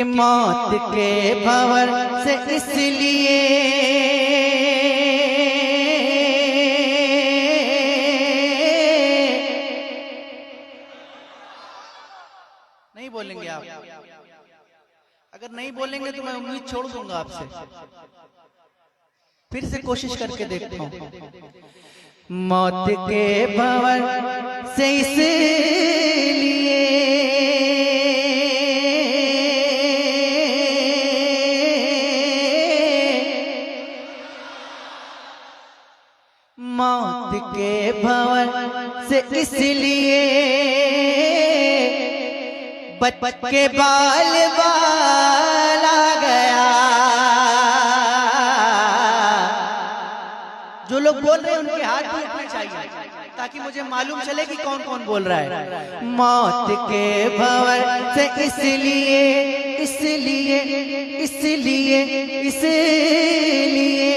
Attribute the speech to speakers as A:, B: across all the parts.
A: मौत के भंवर से इसलिए नहीं बोलेंगे आप। अगर नहीं बोलेंगे तो मैं उम्मीद छोड़ दूंगा आपसे। फिर से कोशिश करके देखता हूं। मौत के भंवर से इसलिए मौत के भंवर से इसलिए बच के बाल बाल आ गया। जो लोग बोल रहे हैं उनके हाथ भी उठने चाहिए ताकि मुझे मालूम चले कि कौन कौन बोल रहा है। मौत के भंवर से इसलिए इसलिए इसलिए इसलिए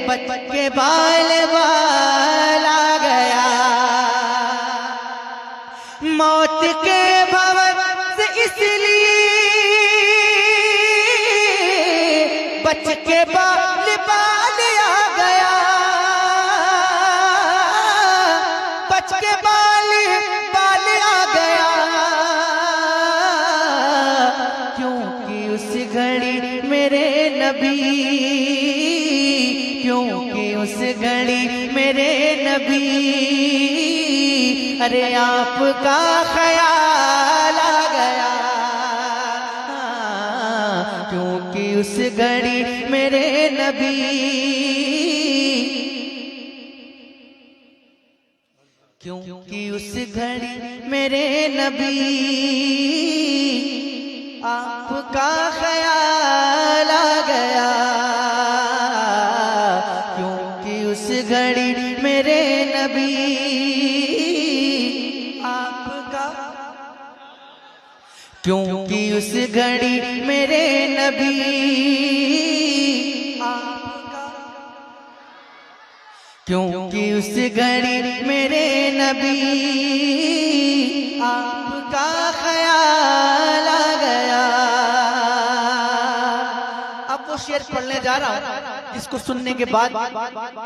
A: बच के बाल बाल आ गया। मौत के भंवर से इसलिए बच के बाल बाल आ गया। बच के बाल बाल आ गया क्योंकि उस घड़ी मेरे नबी, क्योंकि उस घड़ी मेरे नबी अरे आपका ख्याल आ गया। क्योंकि उस घड़ी मेरे नबी, क्योंकि उस घड़ी मेरे नबी आपका ख्याल आ गया। क्योंकि उस घड़ी मेरे नबी आपका, क्योंकि उस घड़ी मेरे नबी आपका, क्योंकि उस घड़ी मेरे नबी आपका ख्याल आ गया। अब वो शेर पढ़ने जा रहा हूं जिसको सुनने के बाद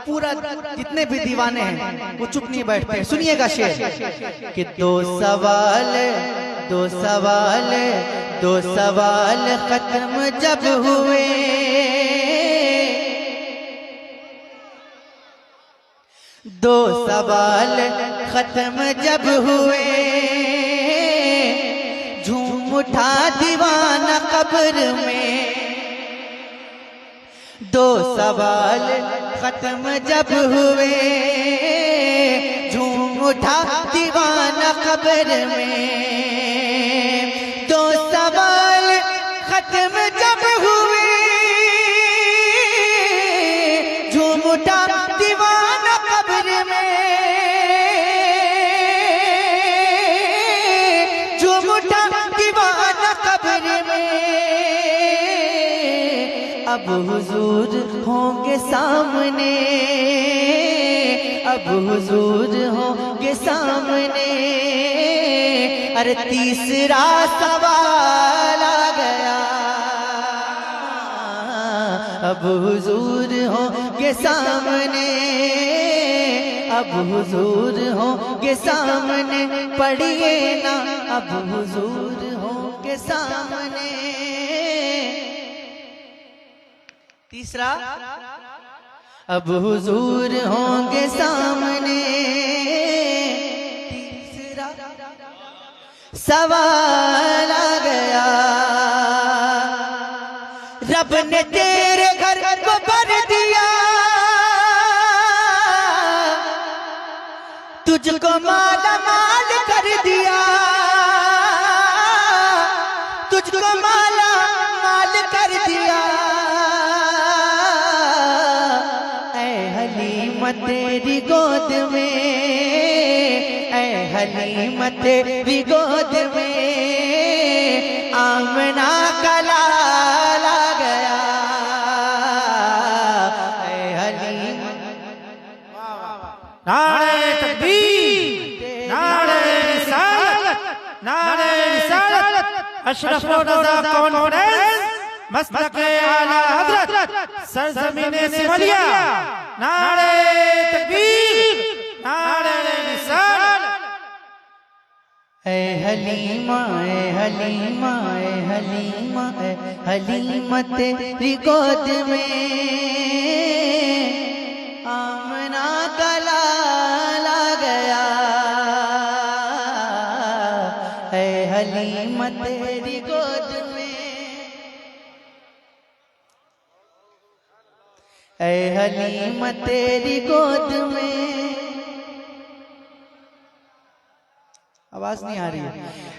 A: पूरा जितने भी दीवाने हैं वो चुप नहीं बैठते। सुनिएगा शेर कि दो सवाल खत्म जब हुए, दो सवाल खत्म जब हुए झूम उठा दीवाना कब्र में। दो सवाल खत्म जब हुए झूम उठा दीवाना कब्र में। दो सवाल खत्म जब हुए झूम उठा दीवाना कब्र में। झूम उठा दीवाना कब्र में। अब हुजूर होंगे सामने, अब हुजूर होंगे सामने। अरे तीसरा सवाल आ गया। अब हुजूर होंगे सामने, अब हुजूर होंगे सामने। पढ़िए ना अब हुजूर होंगे सामने। तीसरा अब हुजूर होंगे सामने। तीसरा सवाल आ गया। रब ने तेरे घर को भर दिया, तुझको माला माल कर दिया। तुझको माला माल कर दिया। तेरी गोद में, ऐ हलीमा तेरी गोद में आमना का लाल आ गया। ऐ हलीमा।
B: नारे तकबीर, नारे रिसालत, नारे रिसालत, अशरफ रज़ा कॉन्फ्रेंस मसलक आला हज़रत सरज़मीन सिमलिया, नारे तकबीर, नारे रिसालत।
A: ऐ हलीमा ऐ हलीमा ऐ हलीमा ऐ हलीमा तेरी गोद में आमना का लाला गया। ऐ हलीमा तेरी गोद में, ऐ हलीमा तेरी गोद में। आवाज नहीं आ रही है।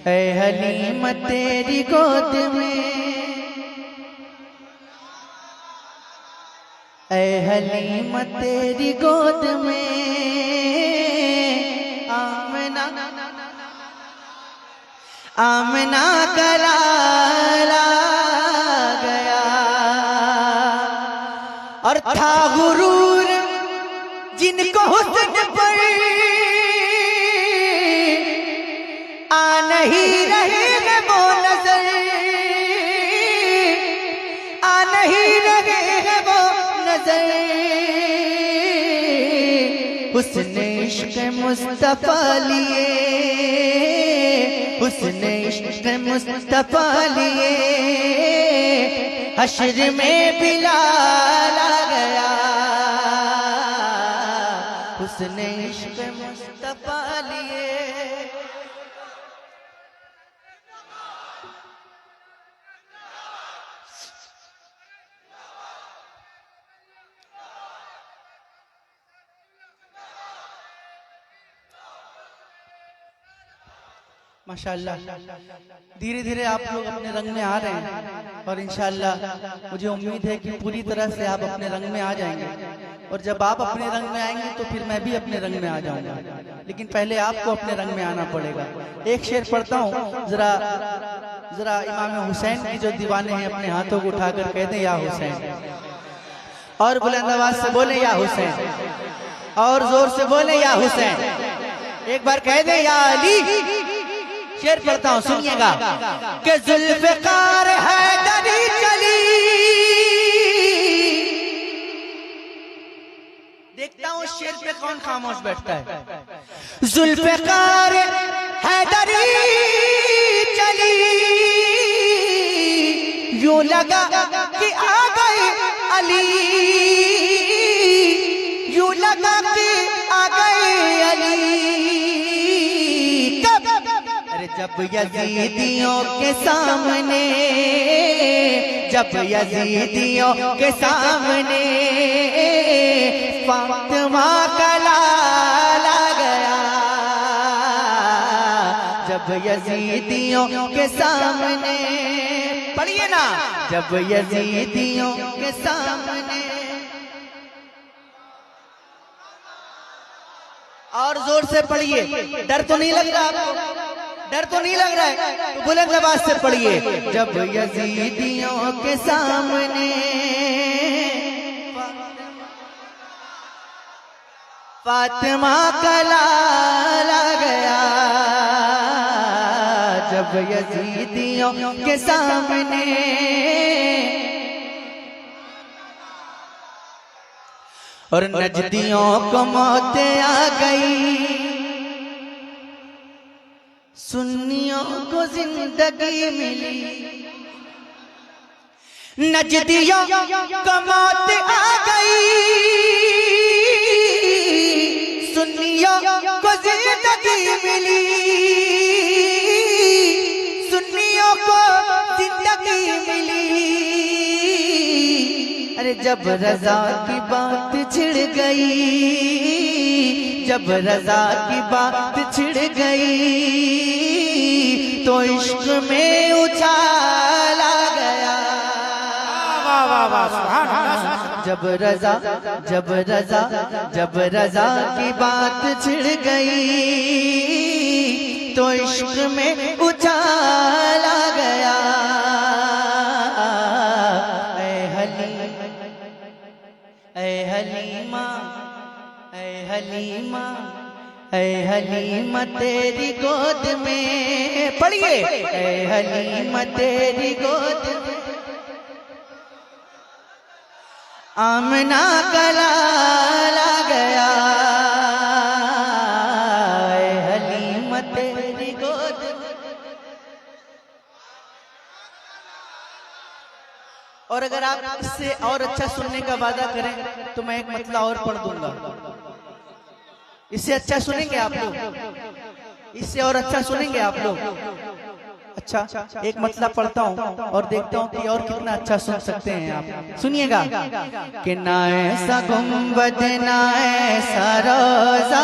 A: ऐ हलीमा तेरी गोद में, ऐ हलीमा तेरी गोद में आमना आमना का लाला गया। और था गुरूर जिनको हुस्न पर आ नहीं रहे हैं वो नजर, आ नहीं रहे हैं वो नजर। हुस्ने इश्क़ मुस्तफ़ा लिए, हुस्ने इश्क़ मुस्तफ़ा लिए हश्र में बिलाल आ गया। हुस्ने इश्क़ मुस्तफ़ा लिए। माशाअल्लाह, धीरे धीरे आप लोग अपने रंग में आ रहे हैं और इंशाअल्लाह मुझे उम्मीद है कि पूरी तरह से आप अपने रंग में आ जाएंगे। और जब आप अपने रंग में आएंगे तो फिर मैं भी अपने रंग में आ जाऊंगा, लेकिन पहले आपको अपने रंग में आना पड़ेगा। एक शेर पढ़ता हूँ, जरा जरा इमाम हुसैन की जो दीवाने हैं अपने हाथों को उठाकर कह दें या हुसैन, और बुलंद आवाज से बोले या हुसैन, और जोर से बोले या हुसैन। एक बार कह दे या अली। शेर पढ़ता हूं, सुनिएगा कि जुल्फ़िकार हैदरी चली। देखता हूं शेर पे कौन खामोश बैठता है। जुल्फ़िकार हैदरी चली, यूं लगा कि आ गए अली, यूं लगा कि आ गए अली। जब यजीदियों के सामने, जब यजीदियों के सामने फातिमा का लाला गया। जब यजीदियों के सामने, पढ़िए ना, जब यजीदियों के सामने। और जोर से पढ़िए, डर तो नहीं लग रहा आपको? डर तो नहीं लग रहा है तो बुलंद आवाज से पढ़िए। जब यजीदियों के सामने फातिमा का लाला गया। जब यजीदियों के सामने और नजदियों को मौत आ गई, सुन्नियों को जिंदगी मिली। नजदियों को मौत आ गई, सुन्नियों को जिंदगी मिली। सुन्नियों को जिंदगी मिली। अरे जब रजा की बात छिड़ गई, जब रजा की बात छिड़ गई तो इश्क में उछाला गया। जब रजा जब रजा जब रजा की बात छिड़ गई तो इश्क में उछाला गया। ऐ हलीमा, ऐ हलीमा, ऐ हलीमा तेरी गोद में पढ़िए। ऐ हलीमा तेरी गोद में आमना का लाला गया, ऐ हलीमा तेरी गोद में। और अगर आप इससे और अच्छा सुनने का वादा करें तो मैं एक मतला और पढ़ दूंगा। इससे अच्छा सुनेंगे आप लोग? इससे और अच्छा सुनेंगे आप लोग? अच्छा, एक मतलब पढ़ता हूँ और देखता हूँ कि और कितना अच्छा सुन सकते हैं आप। सुनिएगा कि ना ऐसा गुंबद ना ऐसा रोजा,